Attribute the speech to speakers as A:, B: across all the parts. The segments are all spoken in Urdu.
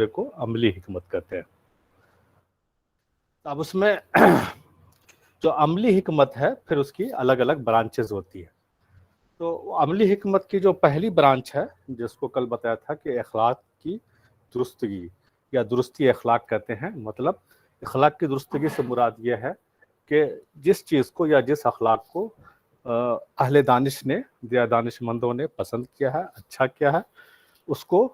A: کو عملی حکمت کہتے ہیں. اب اس میں جو عملی حکمت ہے پھر اس کی الگ الگ برانچز ہوتی ہے. تو عملی حکمت کی جو پہلی برانچ ہے جس کو کل بتایا تھا کہ اخلاق کی درستگی یا درستی اخلاق کہتے ہیں. مطلب اخلاق کی درستگی سے مراد یہ ہے کہ جس چیز کو یا جس اخلاق کو اہل دانش نے یا دانش مندوں نے پسند کیا ہے، اچھا کیا ہے، اس کو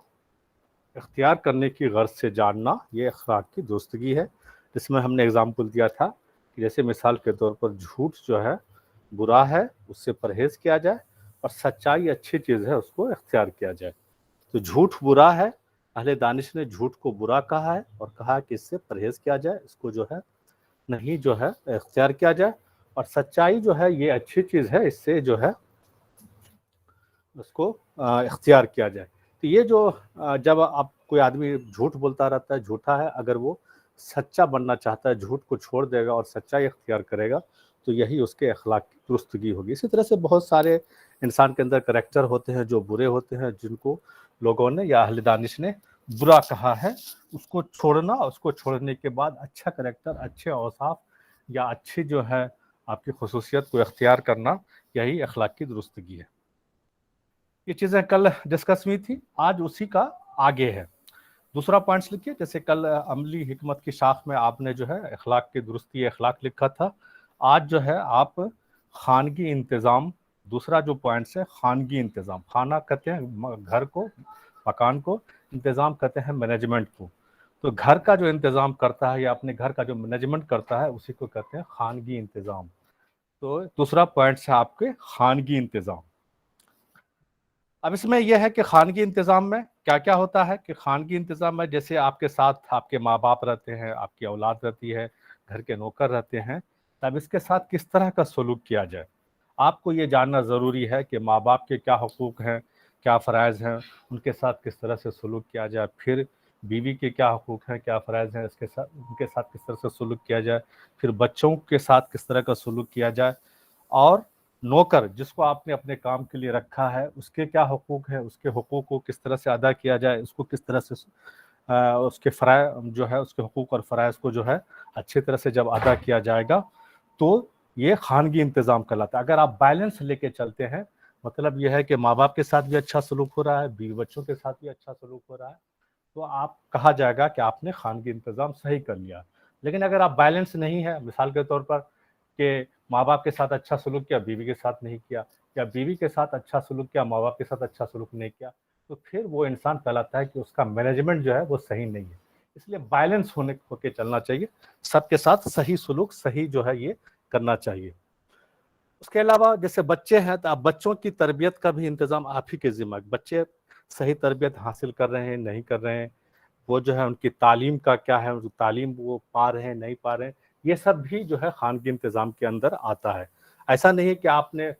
A: اختیار کرنے کی غرض سے جاننا، یہ اخلاق کی درستگی ہے. جس میں ہم نے اگزامپل دیا تھا کہ جیسے مثال کے طور پر جھوٹ جو ہے برا ہے، اس سے پرہیز کیا جائے، اور سچائی اچھی چیز ہے، اس کو اختیار کیا جائے. تو جھوٹ برا ہے، اہل دانش نے جھوٹ کو برا کہا ہے اور کہا کہ اس سے پرہیز کیا جائے، اس کو جو ہے نہیں جو ہے اختیار کیا جائے. اور سچائی جو ہے یہ اچھی چیز ہے، اس سے جو ہے اس کو اختیار کیا جائے. تو یہ جو جب آپ کوئی آدمی جھوٹ بولتا رہتا ہے، جھوٹا ہے، اگر وہ سچا بننا چاہتا ہے، جھوٹ کو چھوڑ دے گا اور سچائی اختیار کرے گا تو یہی اس کے اخلاق کی درستگی ہوگی. اسی طرح سے بہت سارے انسان کے اندر کریکٹر ہوتے ہیں جو برے ہوتے ہیں، جن کو لوگوں نے یا اہل دانش نے برا کہا ہے. اس کو چھوڑنا، اس کو چھوڑنے کے بعد اچھا کریکٹر، اچھے اوصاف یا اچھی جو ہے آپ کی خصوصیت کو اختیار کرنا، یہی اخلاق کی درستگی ہے. یہ چیزیں کل ڈسکس ہوئی تھی، آج اسی کا آگے ہے. دوسرا پوائنٹس لکھیے. جیسے کل عملی حکمت کی شاخ میں آپ نے جو ہے اخلاق کی درستی اخلاق لکھا تھا، آج جو ہے آپ خانگی انتظام، دوسرا جو پوائنٹس ہے خانگی انتظام. خانہ کہتے ہیں گھر کو، مکان کو، انتظام کہتے ہیں مینجمنٹ کو. تو گھر کا جو انتظام کرتا ہے یا اپنے گھر کا جو مینجمنٹ کرتا ہے اسی کو کہتے ہیں خانگی انتظام. تو دوسرا پوائنٹس ہے آپ کے خانگی انتظام. اب اس میں یہ ہے کہ خانگی انتظام میں کیا کیا ہوتا ہے کہ خانگی انتظام میں جیسے آپ کے ساتھ آپ کے ماں باپ رہتے ہیں، آپ کی اولاد رہتی ہے، گھر کے نوکر رہتے ہیں، تب اس کے ساتھ کس طرح کا سلوک کیا جائے. آپ کو یہ جاننا ضروری ہے کہ ماں باپ کے کیا حقوق ہیں، کیا فرائض ہیں، ان کے ساتھ کس طرح سے سلوک کیا جائے. پھر بیوی کے کیا حقوق ہیں، کیا فرائض ہیں، ان کے ساتھ کس طرح سے سلوک کیا جائے. پھر بچوں کے ساتھ کس طرح کا سلوک کیا جائے. اور نوکر جس کو آپ نے اپنے کام کے لیے رکھا ہے اس کے کیا حقوق ہیں، اس کے حقوق کو کس طرح سے ادا کیا جائے، اس کو کس طرح سے اس کے فرائض جو ہے، اس کے حقوق اور فرائض کو جو ہے اچھی طرح سے جب ادا کیا جائے گا تو یہ خانگی انتظام کہلاتا ہے. اگر آپ بیلنس لے کے چلتے ہیں، مطلب یہ ہے کہ ماں باپ کے ساتھ بھی اچھا سلوک ہو رہا ہے، بیوی بچوں کے ساتھ بھی اچھا سلوک ہو رہا ہے، تو آپ کہا جائے گا کہ آپ نے خانگی انتظام صحیح کر لیا. لیکن اگر آپ بیلنس نہیں ہے، مثال کے طور پر کہ ماں باپ کے ساتھ اچھا سلوک کیا، بیوی کے ساتھ نہیں کیا، یا بیوی کے ساتھ اچھا سلوک کیا، ماں باپ کے ساتھ اچھا سلوک نہیں کیا، تو پھر وہ انسان کہلاتا ہے کہ اس کا مینجمنٹ جو ہے وہ صحیح نہیں ہے. اس لیے بیلنس ہو کے چلنا چاہیے، سب کے ساتھ صحیح سلوک، صحیح جو ہے یہ کرنا چاہیے. اس کے علاوہ جیسے بچے ہیں تو آپ بچوں کی تربیت کا بھی انتظام آپ ہی کے ذمہ. بچے صحیح تربیت حاصل کر رہے ہیں، نہیں کر رہے ہیں، وہ جو ہے ان کی تعلیم کا کیا ہے، تعلیم وہ پا رہے ہیں، نہیں پا رہے ہیں، یہ سب بھی جو ہے خانگی انتظام کے اندر آتا ہے. ایسا نہیں ہے کہ آپ نے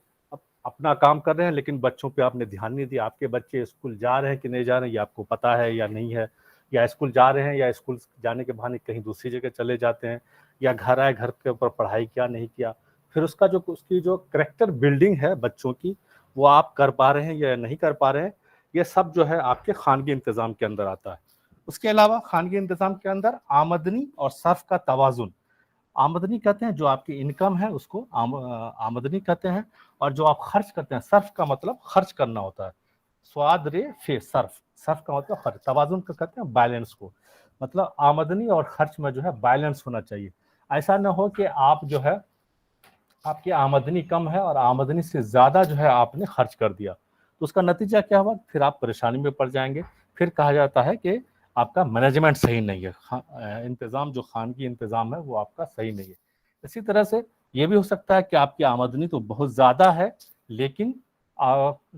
A: اپنا کام کر رہے ہیں لیکن بچوں پہ آپ نے دھیان نہیں دیا. آپ کے بچے اسکول جا رہے ہیں کہ نہیں جا رہے ہیں یہ آپ کو پتا ہے یا نہیں ہے، یا اسکول جا رہے ہیں یا اسکول جانے کے بہانے کہیں دوسری جگہ چلے جاتے ہیں، یا گھر آئے، گھر کے اوپر پڑھائی کیا نہیں کیا. پھر اس کی جو کریکٹر بلڈنگ ہے بچوں کی، وہ آپ کر پا رہے ہیں یا نہیں کر پا رہے ہیں، یہ سب جو ہے آپ کے خانگی انتظام کے اندر آتا ہے. اس کے علاوہ خانگی انتظام کے اندر آمدنی اور صرف کا توازن. آمدنی کہتے ہیں جو آپ کی انکم ہے اس کو آمدنی کہتے ہیں، اور جو آپ خرچ کرتے ہیں، صرف کا مطلب خرچ کرنا ہوتا ہے. سواد رے فی صرف کا مطلب خرچ. توازن کا کہتے ہیں بیلنس کو، مطلب آمدنی اور خرچ میں جو ہے بیلنس ہونا چاہیے. ایسا نہ ہو کہ آپ جو ہے آپ کی آمدنی کم ہے اور آمدنی سے زیادہ جو ہے آپ نے خرچ کر دیا، تو اس کا نتیجہ کیا ہوا؟ پھر آپ پریشانی میں پڑ جائیں گے. پھر کہا جاتا ہے کہ آپ کا مینجمنٹ صحیح نہیں ہے، انتظام جو خانگی انتظام ہے وہ آپ کا صحیح نہیں ہے. اسی طرح سے یہ بھی ہو سکتا ہے کہ آپ کی آمدنی تو بہت زیادہ ہے لیکن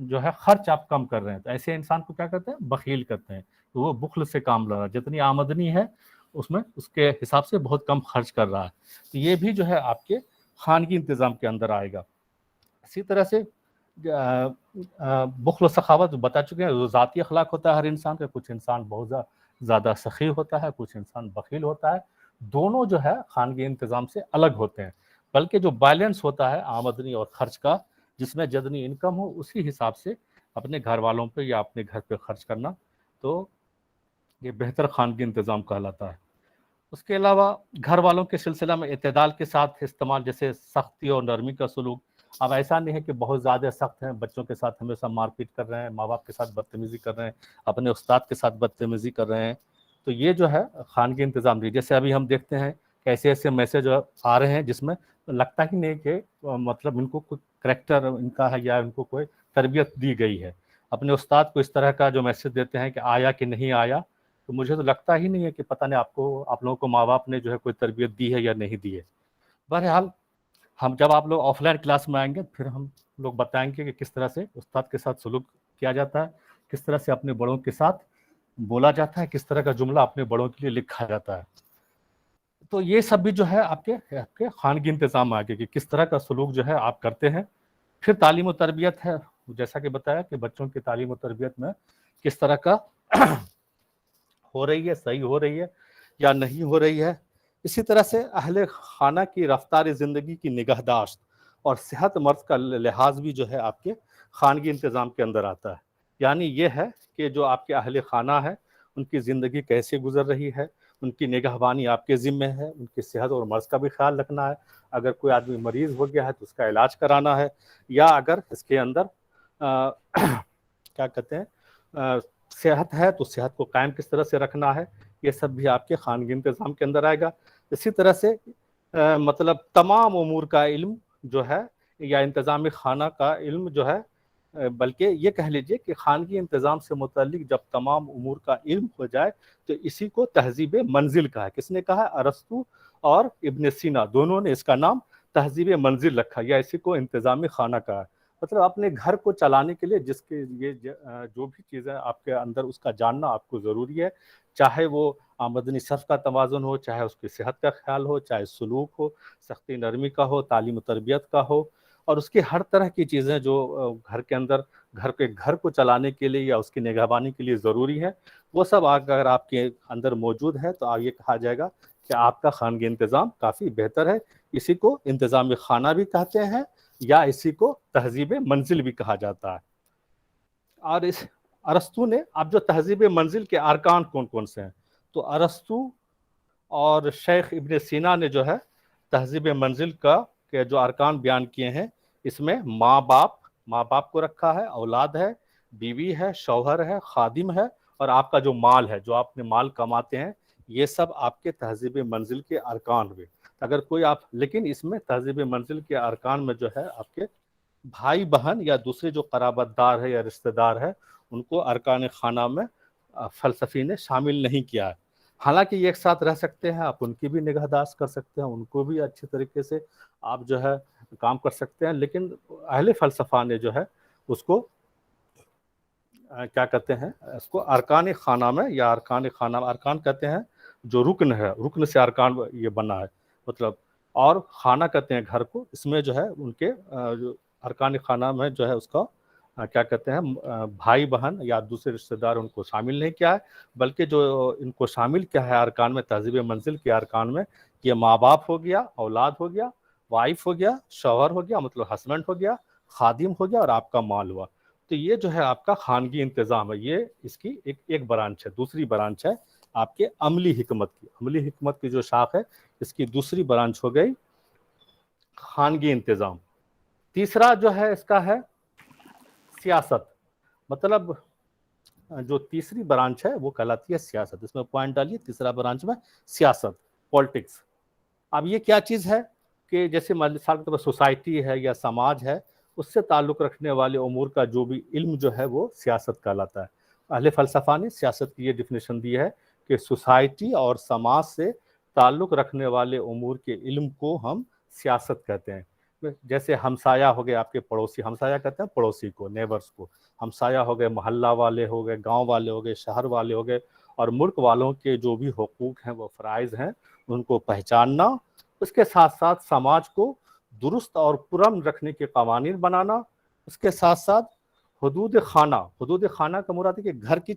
A: جو ہے خرچ آپ کم کر رہے ہیں، تو ایسے انسان کو کیا کہتے ہیں؟ بخیل کہتے ہیں. تو وہ بخل سے کام لے رہا ہے، جتنی آمدنی ہے اس میں اس کے حساب سے بہت کم خرچ کر رہا ہے. تو یہ بھی جو ہے آپ کے خانگی انتظام کے اندر آئے گا. اسی طرح سے بخل و سخاوت بتا چکے ہیں، وہ ذاتی اخلاق ہوتا ہے ہر انسان کا. کچھ انسان بہت زیادہ سخی ہوتا ہے، کچھ انسان بخیل ہوتا ہے. دونوں جو ہے خانگی انتظام سے الگ ہوتے ہیں، بلکہ جو بیلنس ہوتا ہے آمدنی اور خرچ کا، جس میں جتنی انکم ہو اسی حساب سے اپنے گھر والوں پہ یا اپنے گھر پہ خرچ کرنا. تو یہ بہتر خانگی انتظام کہلاتا ہے۔ اس کے علاوہ گھر والوں کے سلسلہ میں اعتدال کے ساتھ استعمال، جیسے سختی اور نرمی کا سلوک۔ اب ایسا نہیں ہے کہ بہت زیادہ سخت ہیں، بچوں کے ساتھ ہمیشہ مار پیٹ کر رہے ہیں، ماں باپ کے ساتھ بدتمیزی کر رہے ہیں، اپنے استاد کے ساتھ بدتمیزی کر رہے ہیں، تو یہ جو ہے خانگی انتظام نہیں۔ جیسے ابھی ہم دیکھتے ہیں کہ ایسے ایسے میسج آ رہے ہیں جس میں لگتا ہی نہیں کہ مطلب ان کو کوئی کریکٹر ان کا ہے یا ان کو کوئی تربیت دی گئی ہے۔ اپنے استاد کو اس طرح کا جو میسج دیتے ہیں کہ آیا کہ نہیں آیا، تو مجھے تو لگتا ہی نہیں ہے کہ پتہ نہیں آپ لوگوں کو ماں باپ نے جو ہے کوئی تربیت دی ہے یا نہیں دی ہے۔ بہرحال ہم جب آپ لوگ آف لائن کلاس میں آئیں گے پھر ہم لوگ بتائیں گے کہ کس طرح سے استاد کے ساتھ سلوک کیا جاتا ہے، کس طرح سے اپنے بڑوں کے ساتھ بولا جاتا ہے، کس طرح کا جملہ اپنے بڑوں کے لیے لکھا جاتا ہے۔ تو یہ سب بھی جو ہے آپ کے خانگی انتظام آگے کہ کس طرح کا سلوک جو ہے آپ کرتے ہیں۔ پھر تعلیم و تربیت ہے، جیسا کہ بتایا کہ بچوں کی تعلیم و تربیت میں کس طرح کا ہو رہی ہے، صحیح ہو رہی ہے یا نہیں ہو رہی ہے۔ اسی طرح سے اہل خانہ کی رفتار زندگی کی نگہداشت اور صحت مرض کا لحاظ بھی جو ہے آپ کے خانگی انتظام کے اندر آتا ہے۔ یعنی یہ ہے کہ جو آپ کے اہل خانہ ہے ان کی زندگی کیسے گزر رہی ہے، ان کی نگہبانی آپ کے ذمہ ہے، ان کی صحت اور مرض کا بھی خیال رکھنا ہے۔ اگر کوئی آدمی مریض ہو گیا ہے تو اس کا علاج کرانا ہے، یا اگر اس کے اندر کیا کہتے ہیں صحت ہے تو صحت کو قائم کس طرح سے رکھنا ہے، یہ سب بھی آپ کے خانگی انتظام کے اندر آئے گا۔ اسی طرح سے مطلب تمام امور کا علم جو ہے یا انتظام خانہ کا علم جو ہے، بلکہ یہ کہہ لیجئے کہ خانگی انتظام سے متعلق جب تمام امور کا علم ہو جائے تو اسی کو تہذیب منزل کہا ہے۔ کس نے کہا ہے؟ ارسطو اور ابن سینا دونوں نے اس کا نام تہذیب منزل رکھا، یا اسی کو انتظام خانہ کہا ہے۔ مطلب اپنے گھر کو چلانے کے لیے جس کے یہ جو بھی چیزیں آپ کے اندر اس کا جاننا آپ کو ضروری ہے، چاہے وہ آمدنی صرف کا توازن ہو، چاہے اس کی صحت کا خیال ہو، چاہے سلوک ہو، سختی نرمی کا ہو، تعلیم و تربیت کا ہو، اور اس کی ہر طرح کی چیزیں جو گھر کے اندر گھر کو چلانے کے لیے یا اس کی نگہبانی کے لیے ضروری ہے، وہ سب اگر آپ کے اندر موجود ہے تو یہ کہا جائے گا کہ آپ کا خانگی انتظام کافی بہتر ہے۔ اسی کو انتظام خانہ بھی کہتے ہیں یا اسی کو تہذیب منزل بھی کہا جاتا ہے۔ اور اس ارسطو نے اب جو تہذیب منزل کے ارکان کون کون سے ہیں، تو ارسطو اور شیخ ابن سینا نے جو ہے تہذیب منزل کا کے جو ارکان بیان کیے ہیں، اس میں ماں باپ کو رکھا ہے، اولاد ہے، بیوی ہے، شوہر ہے، خادم ہے، اور آپ کا جو مال ہے، جو آپ اپنے مال کماتے ہیں، یہ سب آپ کے تہذیب منزل کے ارکان ہوئے۔ اگر کوئی لیکن اس میں تہذیب منزل کے ارکان میں جو ہے آپ کے بھائی بہن یا دوسرے جو قرابت دار ہے یا رشتہ دار ہے، ان کو ارکان خانہ میں فلسفی نے شامل نہیں کیا ہے۔ حالانکہ یہ ایک ساتھ رہ سکتے ہیں، آپ ان کی بھی نگہداشت کر سکتے ہیں، ان کو بھی اچھے طریقے سے آپ جو ہے کام کر سکتے ہیں، لیکن اہل فلسفہ نے جو ہے اس کو کیا کہتے ہیں، اس کو ارکان خانہ میں یا ارکان کہتے ہیں جو رکن ہے، رکن سے ارکان یہ بنا ہے مطلب، اور خانہ کہتے ہیں گھر کو، اس میں جو ہے ان کے جو ارکان خانہ میں جو ہے اس کا کیا کہتے ہیں بھائی بہن یا دوسرے رشتہ دار ان کو شامل نہیں کیا ہے، بلکہ جو ان کو شامل کیا ہے ارکان میں، تہذیب منزل کے ارکان میں، یہ ماں باپ ہو گیا، اولاد ہو گیا، وائف ہو گیا، شوہر ہو گیا مطلب ہسبینڈ ہو گیا، خادم ہو گیا، اور آپ کا مال ہوا۔ تو یہ جو ہے آپ کا خانگی انتظام ہے، یہ اس کی ایک برانچ ہے۔ دوسری برانچ ہے آپ کے عملی حکمت کی، عملی حکمت کی جو شاخ ہے اس کی دوسری برانچ ہو گئی خانگی انتظام۔ تیسرا جو ہے اس کا ہے سیاست، مطلب جو تیسری برانچ ہے وہ کہلاتی ہے سیاست۔ اس میں پوائنٹ ڈالیے، تیسرا برانچ میں سیاست، پولیٹکس۔ اب یہ کیا چیز ہے کہ جیسے مثال کے طور پر سوسائٹی ہے یا سماج ہے، اس سے تعلق رکھنے والے امور کا جو بھی علم جو ہے وہ سیاست کہلاتا ہے۔ اہل فلسفہ نے سیاست کی یہ ڈیفینیشن دی ہے کہ سوسائٹی اور سماج سے تعلق رکھنے والے امور کے علم کو ہم سیاست کہتے ہیں۔ جیسے ہمسایہ ہو گئے آپ کے پڑوسی، ہمسایہ کہتے ہیں پڑوسی کو، نیبرز کو، ہمسایہ ہو گئے محلہ والے ہو گئے، گاؤں والے ہو گئے، شہر والے ہو گئے، اور ملک والوں کے جو بھی حقوق ہیں وہ فرائض ہیں ان کو پہچاننا، اس کے ساتھ ساتھ سماج کو درست اور پرامن رکھنے کے قوانین بنانا، اس کے ساتھ ساتھ حدود خانہ کا مراد ہے کہ گھر کی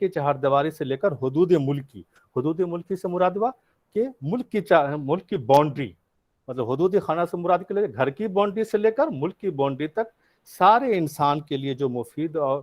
A: چہار دیواری سے لے کر حدود ملکی سے مراد ہوا کہ ملک کی باؤنڈری، مطلب حدود خانہ سے مراد کے گھر کی باؤنڈری سے لے کر ملک کی باؤنڈری تک سارے انسان کے لیے جو مفید اور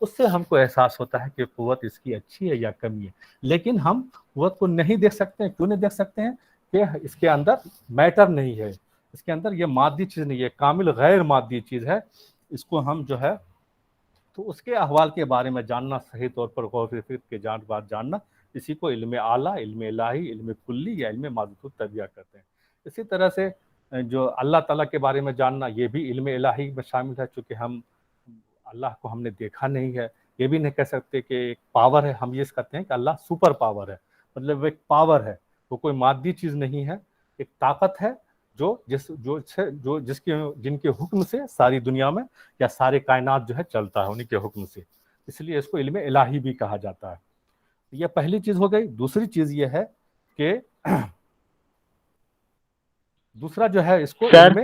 A: اس سے ہم کو احساس ہوتا ہے کہ قوت اس کی اچھی ہے یا کمی ہے. لیکن ہم قوت کو نہیں دیکھ سکتے ہیں. کیوں نہیں دیکھ سکتے ہیں؟ کہ اس کے اندر میٹر نہیں ہے, اس کے اندر یہ مادی چیز نہیں ہے, کامل غیر مادی چیز ہے. اس کو ہم جو ہے تو اس کے احوال کے بارے میں جاننا, صحیح طور پر غور و فکر کے بات جاننا, اسی کو علم اعلیٰ, علم الہی, علم کلی یا علم مادۃ الطبیعہ کہتے ہیں. اسی طرح سے جو اللہ تعالیٰ کے بارے میں جاننا, یہ بھی علم الہی میں شامل ہے. چونکہ ہم اللہ کو ہم نے دیکھا نہیں ہے, یہ بھی نہیں کہہ سکتے کہ ایک پاور ہے. ہم یہ کہتے ہیں کہ اللہ سپر پاور ہے, مطلب ایک پاور ہے, وہ کوئی مادی چیز نہیں ہے, ایک طاقت ہے جن کے حکم سے ساری دنیا میں یا سارے کائنات جو ہے چلتا ہے, انہی کے حکم سے. اس لیے اس کو علم الہی بھی کہا جاتا ہے. یہ پہلی چیز ہو گئی. دوسری چیز یہ ہے کہ دوسرا جو ہے اس کو
B: سر
A: علم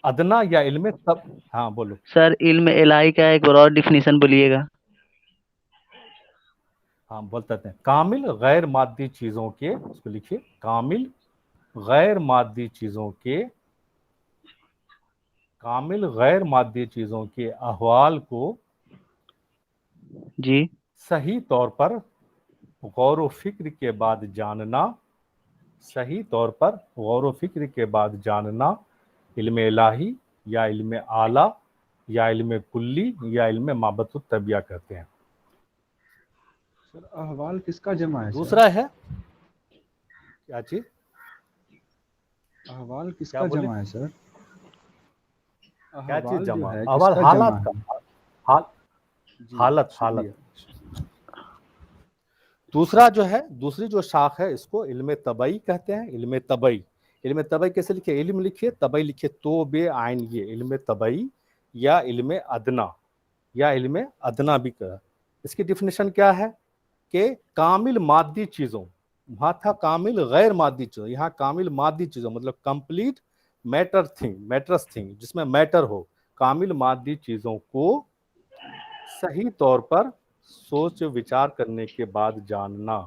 A: ادنا یا علم تب. ہاں بولو
B: سر, علم الہی کا ایک اور ڈیفینیشن بولیے گا.
A: ہاں بولتے ہیں کامل غیر مادی چیزوں کے, اس کو لکھیے, کامل غیر مادی چیزوں کے, کامل غیر مادی چیزوں کے احوال کو
B: جی
A: صحیح طور پر غور و فکر کے بعد جاننا, صحیح طور پر غور و فکر کے بعد جاننا علم الہی یا علم اعلیٰ یا علم کلی یا علم مابعۃ الطبیعہ کہتے ہیں.
C: سر احوال کس کا جمع ہے؟
A: دوسرا ہے کیا چیز؟
C: احوال کس
A: کیا
C: کا
A: بولے؟
C: جمع ہے سر؟
A: کیا چیز جمع؟
C: جو ہے
A: احوال
C: کس کا
A: حالات
C: جمع
A: کا,
C: ہے؟ جی
A: حالت.
C: شکریہ.
A: دوسرا جو ہے, دوسری جو شاخ ہے, اس کو علم طبعی کہتے ہیں. علم طبعی, علم طبعی کیسے لکھے؟ علم لکھیے, طبعی لکھیے, تو بے عین, یہ علم طبعی یا علم ادنا یا علم ادنا بھی کہا. اس کی ڈیفینیشن کیا ہے کہ کامل مادی چیزوں, وہاں تھا کامل غیر مادی چیزوں, یہاں کامل مادی چیزوں مطلب complete matter thing, matters thing, جس میں میٹر ہو, کامل مادی چیزوں کو صحیح طور پر سوچ وچار کرنے کے بعد جاننا,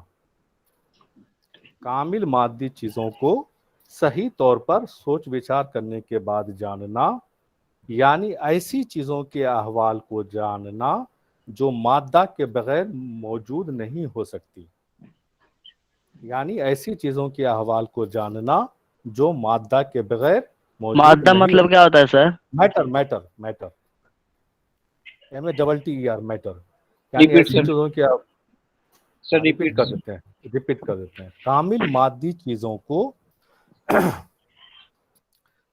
A: کامل مادی چیزوں کو صحیح طور پر سوچ وچار کرنے کے بعد جاننا, یعنی ایسی چیزوں کے احوال کو جاننا جو مادہ کے بغیر موجود نہیں ہو سکتی, یعنی ایسی چیزوں کے احوال کو جاننا جو مادہ کے بغیر موجود
B: مادہ
A: نہیں.
B: مطلب کیا ہوتا ہے سر؟
A: میٹر, میٹر, میٹر, میٹر, یعنی
D: ریپیٹ
A: ایسی
D: سر.
A: چیزوں کے
D: سر
A: ریپیٹ کر دیتے ہیں, ریپیٹ کر دیتے ہیں. کامل مادی چیزوں کو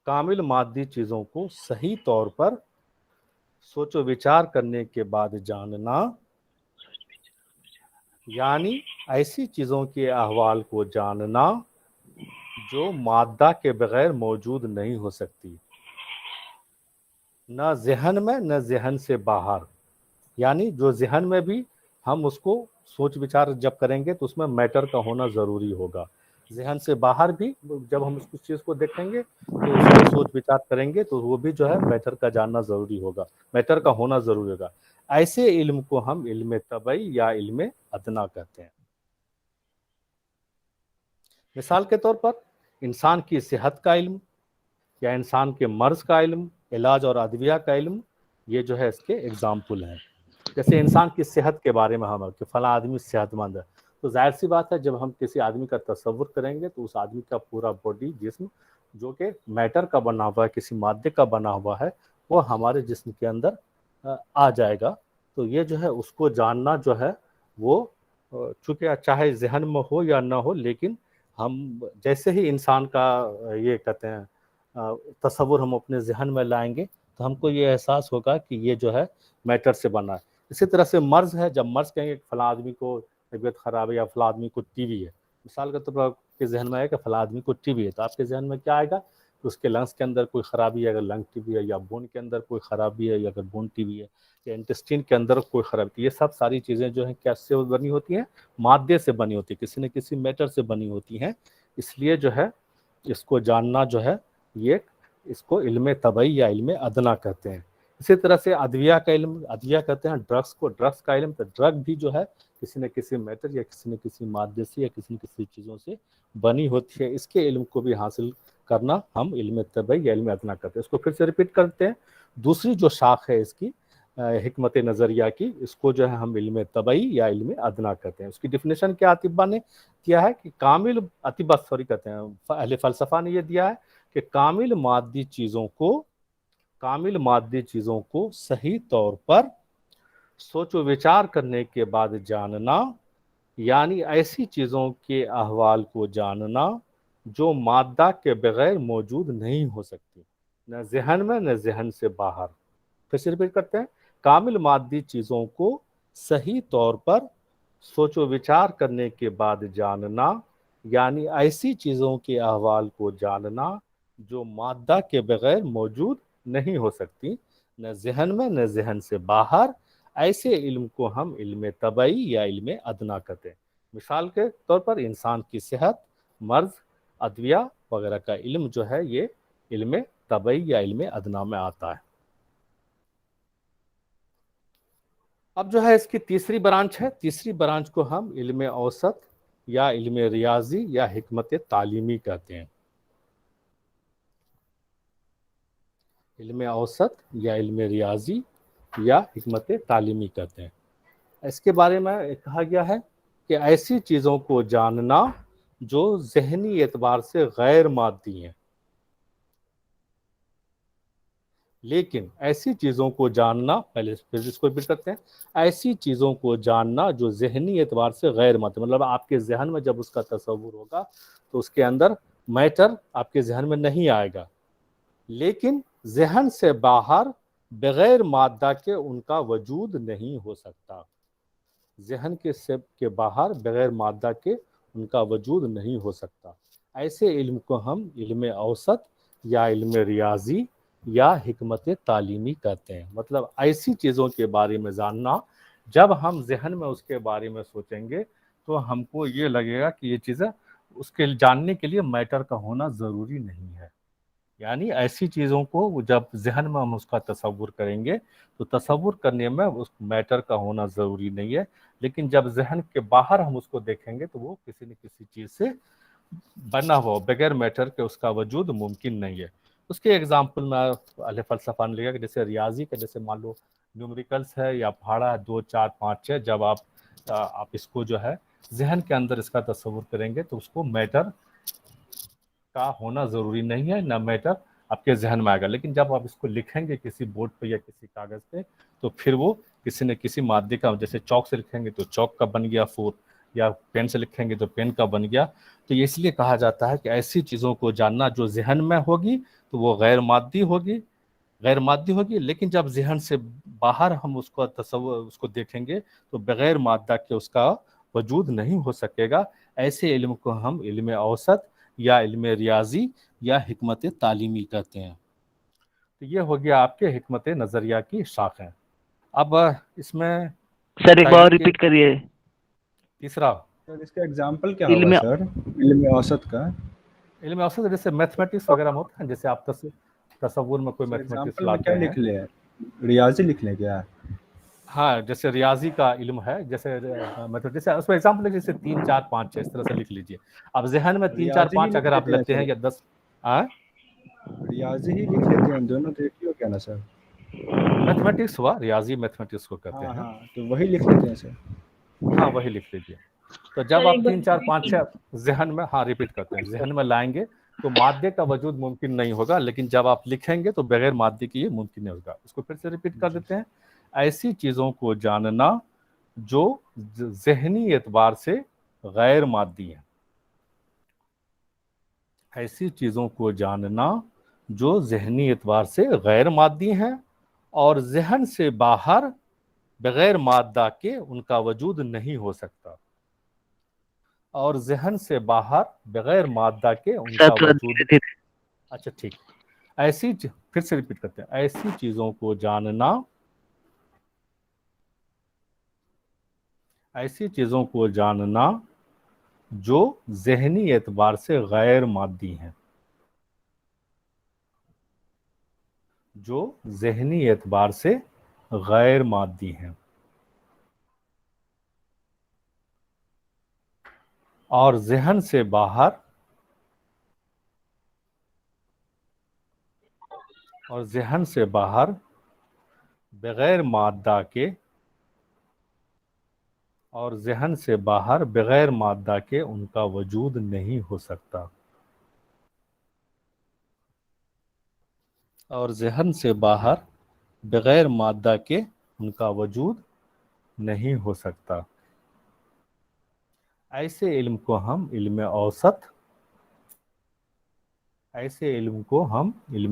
A: کامل مادی چیزوں کو صحیح طور پر سوچ و وچار کرنے کے بعد جاننا, یعنی ایسی چیزوں کے احوال کو جاننا جو مادہ کے بغیر موجود نہیں ہو سکتی, نہ ذہن میں نہ ذہن سے باہر. یعنی جو ذہن میں بھی ہم اس کو سوچ وچار جب کریں گے تو اس میں میٹر کا ہونا ضروری ہوگا, ذہن سے باہر بھی جب ہم اس چیز کو دیکھیں گے تو اس پہ سوچ وچار کریں گے تو وہ بھی جو ہے میٹر کا جاننا ضروری ہوگا, میٹر کا ہونا ضروری ہوگا. ایسے علم کو ہم علم طبعی یا علم ادنا کہتے ہیں. مثال کے طور پر انسان کی صحت کا علم یا انسان کے مرض کا علم, علاج اور ادویہ کا علم, یہ جو ہے اس کے اگزامپل ہیں. جیسے انسان کی صحت کے بارے میں ہم کہ فلاں آدمی صحت مند ہے, تو ظاہر سی بات ہے جب ہم کسی آدمی کا تصور کریں گے تو اس آدمی کا پورا باڈی, جسم جو کہ میٹر کا بنا ہوا ہے, کسی مادے کا بنا ہوا ہے, وہ ہمارے جسم کے اندر آ جائے گا. تو یہ جو ہے اس کو جاننا جو ہے وہ چونکہ چاہے ذہن میں ہو یا نہ ہو, لیکن ہم جیسے ہی انسان کا یہ کہتے ہیں تصور ہم اپنے ذہن میں لائیں گے تو ہم کو یہ احساس ہوگا کہ یہ جو ہے میٹر سے بنا ہے. اسی طرح سے مرض ہے, جب مرض کہیں گے کہ فلاں آدمی کو طبیعت خراب ہے یا فلاں آدمی کو ٹی وی ہے, مثال کے طور پر آپ کے ذہن میں آئے کہ فلاں آدمی کو ٹی وی ہے, تو آپ کے ذہن میں کیا آئے گا کہ اس کے لنگس کے اندر کوئی خرابی ہے, اگر لنگ ٹی وی ہے, یا بون کے اندر کوئی خرابی ہے, یا اگر بون ٹی وی ہے, یا انٹسٹین کے اندر کوئی خرابی. یہ سب ساری چیزیں جو ہیں کیا سے بنی ہوتی ہیں؟ مادے سے بنی ہوتی ہیں, کسی نہ کسی میٹر سے بنی ہوتی ہیں. اس لیے جو ہے اس کو جاننا جو ہے یہ اس کو علم طبعی یا علم ادنا کہتے ہیں. اسی طرح سے ادویہ کا علم, ادویہ کہتے ہیں ڈرگس کو, ڈرگس کا علم, تو ڈرگ بھی جو ہے کسی نہ کسی میٹر یا کسی نہ کسی مادے سے یا کسی نہ کسی چیزوں سے بنی ہوتی ہے. اس کے علم کو بھی حاصل کرنا ہم علم طبعی یا علم ادنا کرتے ہیں. اس کو پھر سے ریپیٹ کرتے ہیں. دوسری جو شاخ ہے اس کی حکمت نظریہ کی، اس کو جو ہے ہم علم طبعی یا علم ادنا کہتے ہیں۔ اس کی ڈیفینیشن کیا اطباء نے کیا ہے کہ کامل اطباء سوری کہتے ہیں، اہل فلسفہ نے یہ دیا ہے کہ کامل مادی چیزوں کو صحیح طور پر سوچ و وچار کرنے کے بعد جاننا، یعنی ایسی چیزوں کے احوال کو جاننا جو مادہ کے بغیر موجود نہیں ہو سکتی، نہ ذہن میں نہ ذہن سے باہر۔ پھر سے ریپیٹ کرتے ہیں، کامل مادی چیزوں کو صحیح طور پر سوچ و وچار کرنے کے بعد جاننا، یعنی ایسی چیزوں کے احوال کو جاننا جو مادہ کے بغیر موجود نہیں ہو سکتی، نہ ذہن میں نہ ذہن سے باہر۔ ایسے علم کو ہم علم طبعی یا علم ادنا کہتے ہیں۔ مثال کے طور پر انسان کی صحت، مرض، ادویہ وغیرہ کا علم جو ہے یہ علم طبعی یا علم ادنا میں آتا ہے۔ اب جو ہے اس کی تیسری برانچ ہے، تیسری برانچ کو ہم علم اوسط یا علم ریاضی یا حکمت تعلیمی کہتے ہیں۔ علم اوسط یا علم ریاضی یا حکمت تعلیمی کہتے ہیں۔ اس کے بارے میں کہا گیا ہے کہ ایسی چیزوں کو جاننا جو ذہنی اعتبار سے غیر مادی ہیں، لیکن ایسی چیزوں کو جاننا، پہلے پھر اس کو ریپیٹ کرتے ہیں، ایسی چیزوں کو جاننا جو ذہنی اعتبار سے غیر مادی، مطلب آپ کے ذہن میں جب اس کا تصور ہوگا تو اس کے اندر میٹر آپ کے ذہن میں نہیں آئے گا، لیکن ذہن سے باہر بغیر مادہ کے ان کا وجود نہیں ہو سکتا، ذہن کے باہر بغیر مادہ کے ان کا وجود نہیں ہو سکتا۔ ایسے علم کو ہم علم اوسط یا علم ریاضی یا حکمت تعلیمی کہتے ہیں۔ مطلب ایسی چیزوں کے بارے میں جاننا، جب ہم ذہن میں اس کے بارے میں سوچیں گے تو ہم کو یہ لگے گا کہ یہ چیزیں اس کے جاننے کے لیے میٹر کا ہونا ضروری نہیں ہے، یعنی ایسی چیزوں کو جب ذہن میں ہم اس کا تصور کریں گے تو تصور کرنے میں اس میٹر کا ہونا ضروری نہیں ہے، لیکن جب ذہن کے باہر ہم اس کو دیکھیں گے تو وہ کسی نہ کسی چیز سے بنا ہوا بغیر میٹر کے اس کا وجود ممکن نہیں ہے۔ اس کے ایگزامپل میں اہل فلسفہ نے لکھا کہ جیسے ریاضی کا، جیسے مان لو نیومریکلس ہے یا پھاڑا 2 4 5 6، جب آپ اس کو جو ہے ذہن کے اندر اس کا تصور کریں گے تو اس کو میٹر کا ہونا ضروری نہیں ہے، نہ میٹر آپ کے ذہن میں آئے گا، لیکن جب آپ اس کو لکھیں گے کسی بورڈ پہ یا کسی کاغذ پہ تو پھر وہ کسی نہ کسی مادے کا، جیسے چاک سے لکھیں گے تو چاک کا بن گیا فور، یا پین سے لکھیں گے تو پین کا بن گیا۔ تو یہ اس لیے کہا جاتا ہے کہ ایسی چیزوں کو جاننا جو ذہن میں ہوگی تو وہ غیر مادی ہوگی، لیکن جب ذہن سے باہر ہم اس کو دیکھیں گے تو بغیر مادہ کے اس کا وجود نہیں ہو سکے گا۔ ایسے علم کو ہم علم اوسط یا علم ریاضی یا حکمت تعلیمی کہتے ہیں۔ تو یہ ہو گیا آپ کے حکمت نظریہ کی شاخیں۔ اب اس میں
B: سر ایک بار ریپیٹ کریے۔
A: تیسرا
C: سر اس کا ایگزامپل کیا
B: علم
C: ہوگا سر علم اوسط کا؟
A: علم اوسط جیسے میتھمیٹکس وغیرہ میں ہوتا ہے، جیسے آپ تصور میں کوئی میتھمیٹکس
C: ایگزامپل میں کیا
A: لاتے ہیں،
C: لکھ لیں؟ ریاضی لکھ لیں کیا؟
A: ہاں جیسے ریاضی کا علم ہے، جیسے جیسے اس میں ایگزامپل جیسے 3 4 5 6 اس طرح سے لکھ لیجئے۔ اب ذہن میں 3 4
C: ریاضی ہی
A: 5
C: لکھ
A: اگر آپ
C: لیتے ہیں
A: لیتے ہیں
C: سر،
A: یا 10،
C: ریاضی ہی لکھ لیتے ہیں، دونوں تو ایک ہی ہو گیا نا سر؟
A: میتھمیٹکس ہوا، ریاضی میتھمیٹکس کو کہتے
C: ہاں
A: ہیں۔
C: ہاں، تو وہی لکھ لیتے ہیں سر۔
A: ہاں وہی لکھ لیجئے۔ تو جب آپ 3 4 5 6 ذہن میں، ہاں ریپیٹ کرتے ہیں، ذہن میں لائیں گے تو مادے کا وجود ممکن نہیں ہوگا، لیکن جب آپ لکھیں گے تو بغیر مادے کے یہ ممکن نہیں ہوگا۔ اس کو پھر سے ریپیٹ کر دیتے ہیں، ایسی چیزوں کو جاننا جو ذہنی اعتبار سے غیر مادی ہیں، ایسی چیزوں کو جاننا جو ذہنی اعتبار سے غیر مادی ہیں اور ذہن سے باہر بغیر مادہ کے ان کا وجود نہیں ہو سکتا، اور ذہن سے باہر بغیر مادہ کے ان
B: سر
A: کا
B: تھوڑا
A: وجود،
B: دھیرے دھیرے۔
A: اچھا ٹھیک، پھر سے ریپیٹ کرتے ہیں، ایسی چیزوں کو جاننا، ایسی چیزوں کو جاننا جو ذہنی اعتبار سے غیر مادی ہیں، جو ذہنی اعتبار سے غیر مادی ہیں اور ذہن سے باہر، بغیر مادہ کے اور ذہن سے باہر بغیر مادہ کے ان کا وجود نہیں ہو سکتا. اور ذہن سے باہر بغیر مادہ کے ان کا وجود نہیں ہو سکتا. ایسے علم کو ہم علم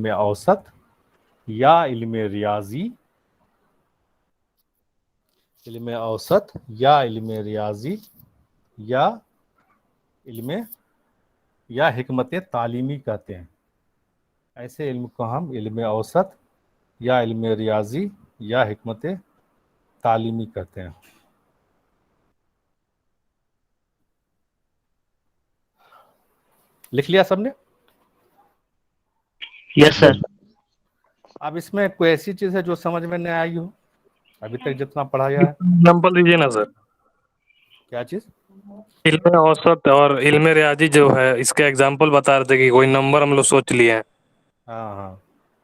A: اوسط یا علم ریاضی یا علم یا حکمت تعلیمی کہتے ہیں. ایسے علم کو ہم علم اوسط یا علم ریاضی یا حکمت تعلیمی کہتے ہیں. لکھ لیا سب نے؟
B: یس سر.
A: اب اس میں کوئی ایسی چیز ہے جو سمجھ میں نہیں آئی ہو ابھی تک جتنا پڑھایا ہے؟
D: ایگزامپل دیجیے نا سر.
A: کیا چیز؟
D: علم اوسط اور علم ریاضی جو ہے اس کے ایگزامپل بتا رہے تھے کہ کوئی نمبر ہم لوگ سوچ لیے ہیں
A: ہاں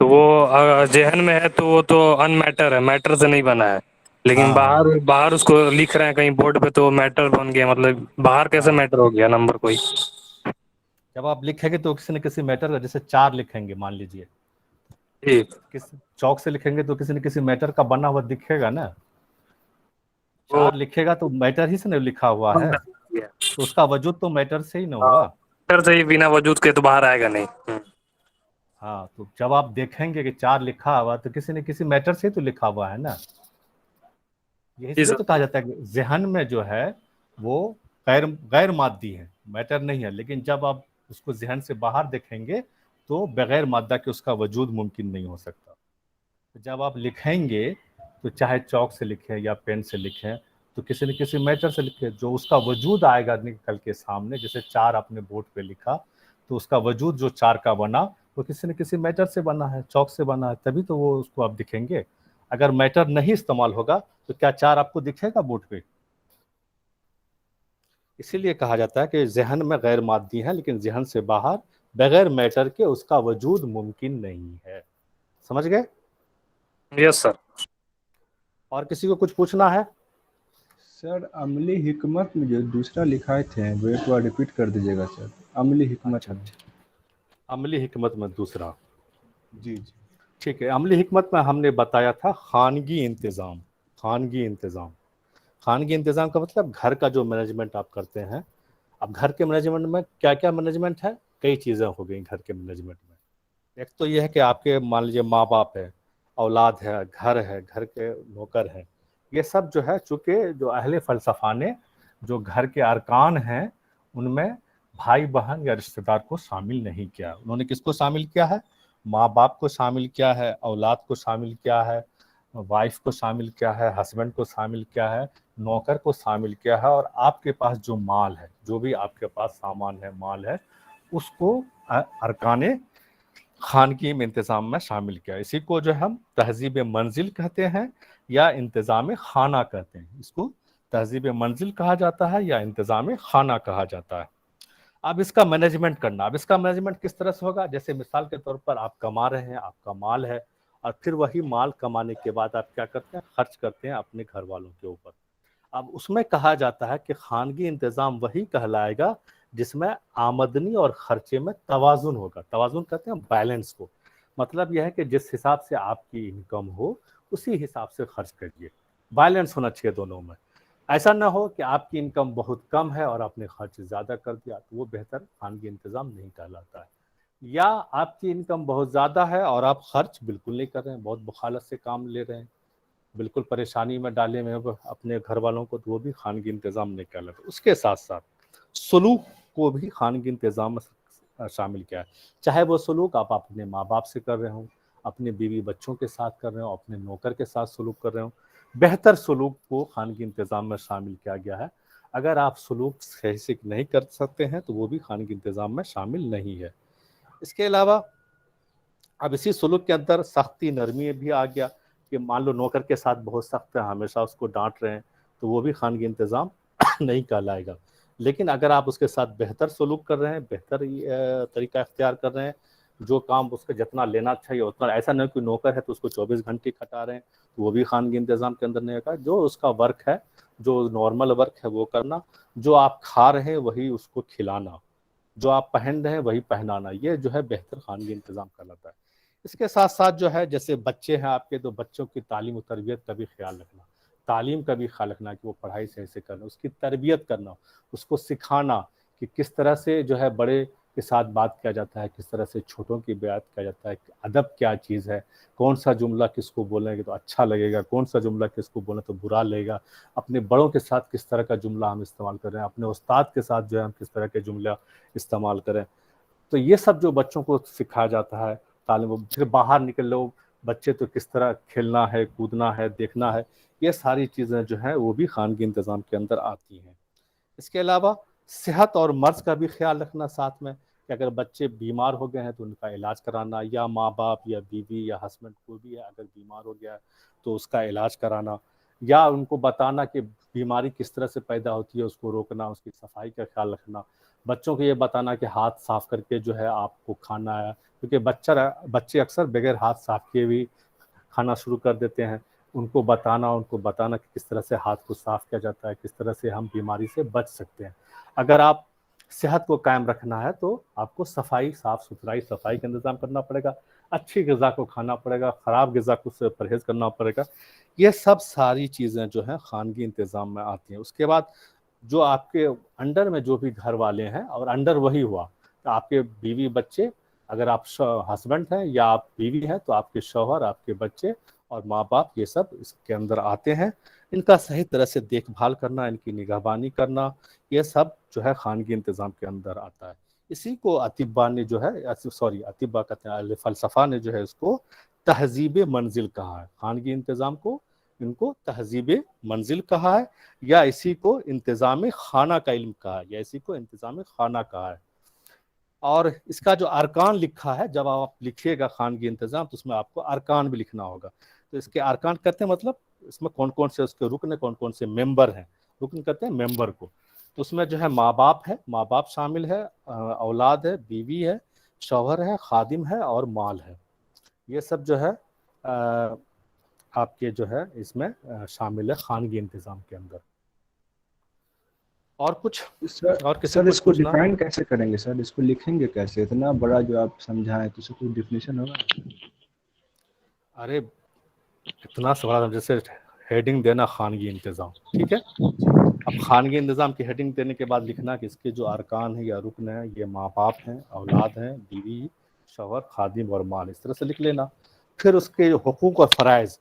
D: تو وہ ذہن میں ہے تو وہ تو ان میٹر ہے, میٹر سے نہیں بنا ہے, لیکن باہر اس کو لکھ رہے ہیں کہیں بورڈ پہ تو میٹر بن گیا. مطلب باہر کیسے میٹر ہو گیا نمبر کوئی؟
A: جب آپ لکھیں گے تو کسی نہ کسی میٹر کا, جیسے 4 لکھیں گے مان لیجئے,
D: جی
A: چوک سے لکھیں گے تو کسی نہ کسی میٹر کا بنا ہوا دکھے گا نا. 4 لکھے گا تو میٹر ہی سے نہیں لکھا ہوا ہے, تو اس کا وجود تو میٹر سے ہی نہ ہوا.
D: میٹر سے ہی بنا وجود کے تو باہر آئے گا نہیں.
A: ہاں, تو جب آپ دیکھیں گے کہ 4 لکھا ہوا تو کسی نہ کسی میٹر سے ہی تو لکھا ہوا ہے نا. یہ اس لیے تو کہا جاتا ہے کہ ذہن میں جو ہے وہ غیر مادی ہے, میٹر نہیں ہے, لیکن جب آپ اس کو ذہن سے باہر دیکھیں گے تو بغیر مادہ کے اس کا وجود ممکن نہیں ہو سکتا. جب آپ لکھیں گے تو چاہے چاک سے لکھیں یا پین سے لکھیں تو کسی نہ کسی میٹر سے لکھیں, جو اس کا وجود آئے گا نکل کے سامنے. جیسے 4 آپ نے بورڈ پہ لکھا تو اس کا وجود جو 4 کا بنا وہ کسی نہ کسی میٹر سے بنا ہے, چاک سے بنا ہے, تبھی تو وہ اس کو آپ دکھیں گے. اگر میٹر نہیں استعمال ہوگا تو کیا 4 آپ کو دکھے گا بورڈ پہ؟ اسی لیے کہا جاتا ہے کہ ذہن میں غیر مادی ہے لیکن ذہن سے باہر بغیر میٹر کے اس کا وجود ممکن نہیں ہے. سمجھ گئے؟
D: یس سر.
A: اور کسی کو کچھ پوچھنا ہے؟
C: سر عملی حکمت میں جو دوسرا لکھائے تھے وہ ایک بار ریپیٹ کر دیجیے گا سر. عملی حکمت
A: اچھا,
C: میں.
A: عملی حکمت میں دوسرا.
C: جی
A: ٹھیک ہے. عملی حکمت میں ہم نے بتایا تھا خانگی انتظام. خانگی انتظام کا مطلب گھر کا جو مینجمنٹ آپ کرتے ہیں. اب گھر کے مینجمنٹ میں کیا کیا مینجمنٹ ہے؟ کئی چیزیں ہو گئی گھر کے مینجمنٹ میں. ایک تو یہ ہے کہ آپ کے مان لیجیے ماں باپ ہے, اولاد ہے, گھر ہے, گھر کے نوکر ہیں. یہ سب جو ہے چونکہ جو اہل فلسفہ نے جو گھر کے ارکان ہیں ان میں بھائی بہن یا رشتہ دار کو شامل نہیں کیا. انہوں نے کس کو شامل کیا ہے؟ ماں باپ کو شامل کیا ہے, اولاد کو شامل کیا ہے, وائف کو شامل کیا ہے, ہسبینڈ کو شامل کیا ہے, نوکر کو شامل کیا ہے, اور آپ کے پاس جو مال ہے, جو بھی آپ کے پاس سامان ہے, مال ہے, اس کو ارکان خانگی انتظام میں شامل کیا. اسی کو جو ہم تہذیب منزل کہتے ہیں یا انتظام خانہ کہتے ہیں. اس کو تہذیب منزل کہا جاتا ہے یا انتظام خانہ کہا جاتا ہے. اب اس کا مینجمنٹ کرنا. اب اس کا مینجمنٹ کس طرح سے ہوگا؟ جیسے مثال کے طور پر آپ کما رہے ہیں, آپ کا مال ہے, اور پھر وہی مال کمانے کے بعد آپ کیا کرتے ہیں؟ خرچ کرتے ہیں اپنے گھر والوں کے اوپر. اب اس میں کہا جاتا ہے کہ خانگی انتظام وہی کہلائے گا جس میں آمدنی اور خرچے میں توازن ہوگا. توازن کہتے ہیں بیلنس کو. مطلب یہ ہے کہ جس حساب سے آپ کی انکم ہو اسی حساب سے خرچ کریے. بیلنس ہونا چاہیے دونوں میں. ایسا نہ ہو کہ آپ کی انکم بہت کم ہے اور آپ نے خرچ زیادہ کر دیا, تو وہ بہتر خانگی انتظام نہیں کہلاتا ہے. یا آپ کی انکم بہت زیادہ ہے اور آپ خرچ بالکل نہیں کر رہے ہیں, بہت بخالت سے کام لے رہے ہیں, بالکل پریشانی میں ڈالے ہوئے اپنے گھر والوں کو, تو وہ بھی خانگی انتظام نہیں کہلاتا. اس کے ساتھ ساتھ سلوک کو بھی خانگی انتظام میں شامل کیا ہے. چاہے وہ سلوک آپ اپنے ماں باپ سے کر رہے ہوں, اپنے بیوی بچوں کے ساتھ کر رہے ہوں, اپنے نوکر کے ساتھ سلوک کر رہے ہوں, بہتر سلوک کو خانگی انتظام میں شامل کیا گیا ہے. اگر آپ سلوک صحیح سے نہیں کر سکتے ہیں تو وہ بھی خانگی انتظام میں شامل نہیں ہے. اس کے علاوہ اب اسی سلوک کے اندر سختی نرمی بھی آ گیا کہ مان لو نوکر کے ساتھ بہت سخت ہے, ہمیشہ اس کو ڈانٹ رہے ہیں, تو وہ بھی خانگی انتظام نہیں کہلائے گا. لیکن اگر آپ اس کے ساتھ بہتر سلوک کر رہے ہیں, بہتر طریقہ اختیار کر رہے ہیں, جو کام اس کا جتنا لینا چاہیے اتنا, ایسا نہیں کوئی نوکر ہے تو اس کو 24 گھنٹے کھٹا رہے ہیں, تو وہ بھی خانگی انتظام کے اندر نہیں ہوگا. جو اس کا ورک ہے, جو نارمل ورک ہے وہ کرنا, جو آپ کھا رہے ہیں وہی اس کو کھلانا, جو آپ پہن رہے ہیں وہی پہنانا, یہ جو ہے بہتر خانگی انتظام کہلاتا ہے. اس کے ساتھ ساتھ جو ہے جیسے بچے ہیں آپ کے, تو بچوں کی تعلیم و تربیت کا بھی خیال رکھنا, تعلیم کا بھی خیال رکھنا کہ وہ پڑھائی صحیح سے کرنا, اس کی تربیت کرنا, اس کو سکھانا کہ کس طرح سے جو ہے بڑے کے ساتھ بات کیا جاتا ہے, کس طرح سے چھوٹوں کی بات کیا جاتا ہے, ادب کیا چیز ہے, کون سا جملہ کس کو بولیں گے تو اچھا لگے گا, کون سا جملہ کس کو بولیں تو برا لگے گا, اپنے بڑوں کے ساتھ کس طرح کا جملہ ہم استعمال کریں, اپنے استاد کے ساتھ جو ہے ہم کس طرح کے جملہ استعمال کریں. تو یہ سب جو بچوں کو سکھایا جاتا ہے تعلیم. پھر باہر نکل لو بچے تو کس طرح کھیلنا ہے, کودنا ہے, دیکھنا ہے, یہ ساری چیزیں جو ہیں وہ بھی خانگی انتظام کے اندر آتی ہیں. اس کے علاوہ صحت اور مرض کا بھی خیال رکھنا ساتھ میں, کہ اگر بچے بیمار ہو گئے ہیں تو ان کا علاج کرانا, یا ماں باپ یا بیوی یا ہسبینڈ کوئی بھی ہے اگر بیمار ہو گیا ہے تو اس کا علاج کرانا, یا ان کو بتانا کہ بیماری کس طرح سے پیدا ہوتی ہے, اس کو روکنا, اس کی صفائی کا خیال رکھنا. بچوں کو یہ بتانا کہ ہاتھ صاف کر کے جو ہے آپ کو کھانا ہے, کیونکہ بچے اکثر بغیر ہاتھ صاف کیے بھی کھانا شروع کر دیتے ہیں. ان کو بتانا کہ کس طرح سے ہاتھ کو صاف کیا جاتا ہے, کس طرح سے ہم بیماری سے بچ سکتے ہیں. اگر آپ صحت کو قائم رکھنا ہے تو آپ کو صفائی کا انتظام کرنا پڑے گا, اچھی غذا کو کھانا پڑے گا, خراب غذا کو سے پرہیز کرنا پڑے گا. یہ سب ساری چیزیں جو ہیں خانگی انتظام میں آتی ہیں. اس کے بعد جو آپ کے انڈر میں جو بھی گھر والے ہیں, اور انڈر وہی ہوا تو آپ کے بیوی بچے, اگر آپ ہسبینڈ ہیں یا آپ بیوی ہیں تو آپ کے شوہر, آپ کے بچے اور ماں باپ, یہ سب اس کے اندر آتے ہیں. ان کا صحیح طرح سے دیکھ بھال کرنا, ان کی نگہبانی کرنا, یہ سب جو ہے خانگی انتظام کے اندر آتا ہے. اسی کو اطباء نے جو ہے اطباء کہتے ہیں, فلسفہ نے جو ہے اس کو تہذیب منزل کہا ہے. خانگی انتظام کو ان کو تہذیب منزل کہا ہے, یا اسی کو انتظام خانہ کا علم کہا ہے, یا اسی کو انتظام خانہ کہا ہے. اور اس کا جو ارکان لکھا ہے, جب آپ لکھیے گا خانگی انتظام تو اس میں آپ کو ارکان بھی لکھنا ہوگا. تو اس کے ارکان کہتے ہیں مطلب اس میں کون کون سے اس کے رکن ہیں, کون کون سے ممبر ہیں. رکن کہتے ہیں ممبر کو. تو اس میں جو ہے ماں باپ ہے, ماں باپ شامل ہے, اولاد ہے, بیوی ہے, شوہر ہے, خادم ہے اور مال ہے. یہ سب جو ہے آپ کے جو ہے اس میں شامل ہے خانگی انتظام کے اندر. اور کچھ اور کسی
C: سر
A: کو
C: اس کو
A: پوچھنا؟
C: ڈیفائن کیسے کریں گے سر, اس کو لکھیں گے کیسے, اتنا بڑا جو آپ سمجھائیں تو اس کو کوئی ڈیفینیشن ہوگا؟
A: ارے اتنا سوال, جیسے ہیڈنگ دینا خانگی انتظام, ٹھیک ہے. اب خانگی انتظام کی ہیڈنگ دینے کے بعد لکھنا کہ اس کے جو ارکان ہیں یا رکن ہیں, یہ ماں باپ ہیں, اولاد ہیں, بیوی, شوہر, خادم اور مال, اس طرح سے لکھ لینا. پھر اس کے حقوق اور فرائض,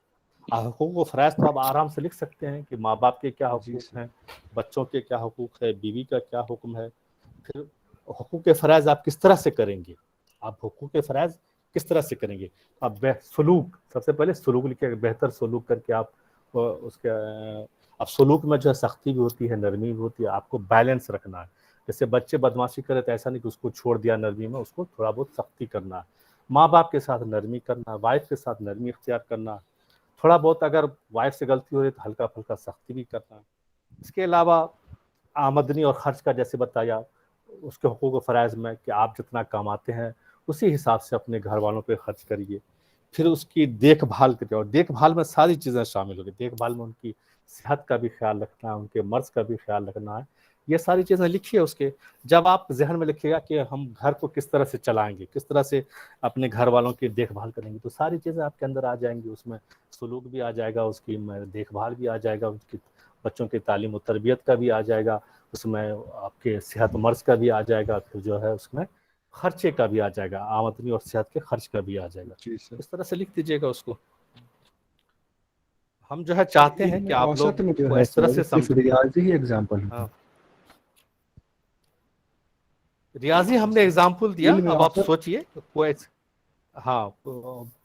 A: حقوق و فرائض تو آپ آرام سے لکھ سکتے ہیں کہ ماں باپ کے کیا حقوق ہیں, بچوں کے کیا حقوق ہے, بیوی کا کیا حکم ہے. پھر حقوق فرائض آپ کس طرح سے کریں گے, آپ حقوق فرائض کس طرح سے کریں گے. اب سلوک, سب سے پہلے سلوک لکھے, بہتر سلوک کر کے آپ اس کے, اب سلوک میں جو ہے سختی بھی ہوتی ہے, نرمی بھی ہوتی ہے, آپ کو بیلنس رکھنا ہے. جیسے بچے بدمعاشی کرے تو ایسا نہیں کہ اس کو چھوڑ دیا نرمی میں, اس کو تھوڑا بہت سختی کرنا ہے. ماں باپ کے ساتھ نرمی کرنا, وائف کے ساتھ نرمی اختیار کرنا, تھوڑا بہت اگر وائف سے غلطی ہو رہی تو ہلکا پھلکا سختی بھی کرنا. اس کے علاوہ آمدنی اور خرچ کا جیسے بتایا, اس کے حقوق و فرائض میں کہ آپ جتنا کماتے ہیں اسی حساب سے اپنے گھر والوں پہ خرچ کریے. پھر اس کی دیکھ بھال کریے, اور دیکھ بھال میں ساری چیزیں شامل ہوگی. دیکھ بھال میں ان کی صحت کا بھی خیال رکھنا ہے, ان کے مرض کا بھی خیال رکھنا ہے. یہ ساری چیزیں لکھیے. اس کے جب آپ ذہن میں لکھیے گا کہ ہم گھر کو کس طرح سے چلائیں گے, کس طرح سے اپنے گھر والوں کی دیکھ بھال کریں گے, تو ساری چیزیں آپ کے اندر آ جائیں گی. اس میں سلوک بھی آ جائے گا, اس کی دیکھ بھال بھی آ جائے گا, اس کی بچوں کی تعلیم و تربیت کا بھی آ جائے گا, اس میں آپ کے صحت و مرض کا بھی آ جائے گا, پھر جو ہے اس میں خرچے کا بھی آ جائے گا, آمدنی اور صحت کے خرچ کا بھی آ جائے گا. اس طرح سے لکھ دیجیے گا اس کو. ہم جو ہے چاہتے ہیں کہ آپ لوگ
C: اوسط میں جو
A: کو
C: ہے
A: اس طرح
C: سر
A: سے
C: صرف ریاضی ہی ایگزامپل
A: ہاں,
C: ہے.
A: ریاضی ہم نے ایگزامپل دیا.
C: علم
A: اب آپ
C: اوسط
A: سوچئے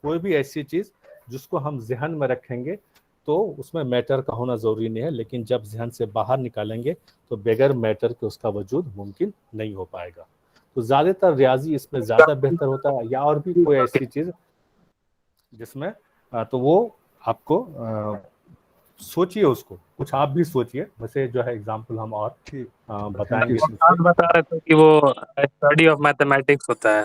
A: کوئی بھی ایسی چیز جس کو ہم ذہن میں رکھیں گے تو اس میں میٹر کا ہونا ضروری نہیں ہے, لیکن جب ذہن سے باہر نکالیں گے تو بغیر میٹر کے اس کا وجود ممکن نہیں ہو پائے گا. تو زیادہ تر ریاضی اس میں زیادہ بہتر ہوتا ہے, یا اور بھی کوئی ایسی چیز جس میں تو وہ آپ کو سوچئے, اس کو کچھ آپ بھی سوچئے. ویسے جو ہے ایگزامپل ہم اور بتائیں گے.
D: بتا رہے تھے کہ وہ اسٹڈی آف میتھمیٹکس ہوتا ہے.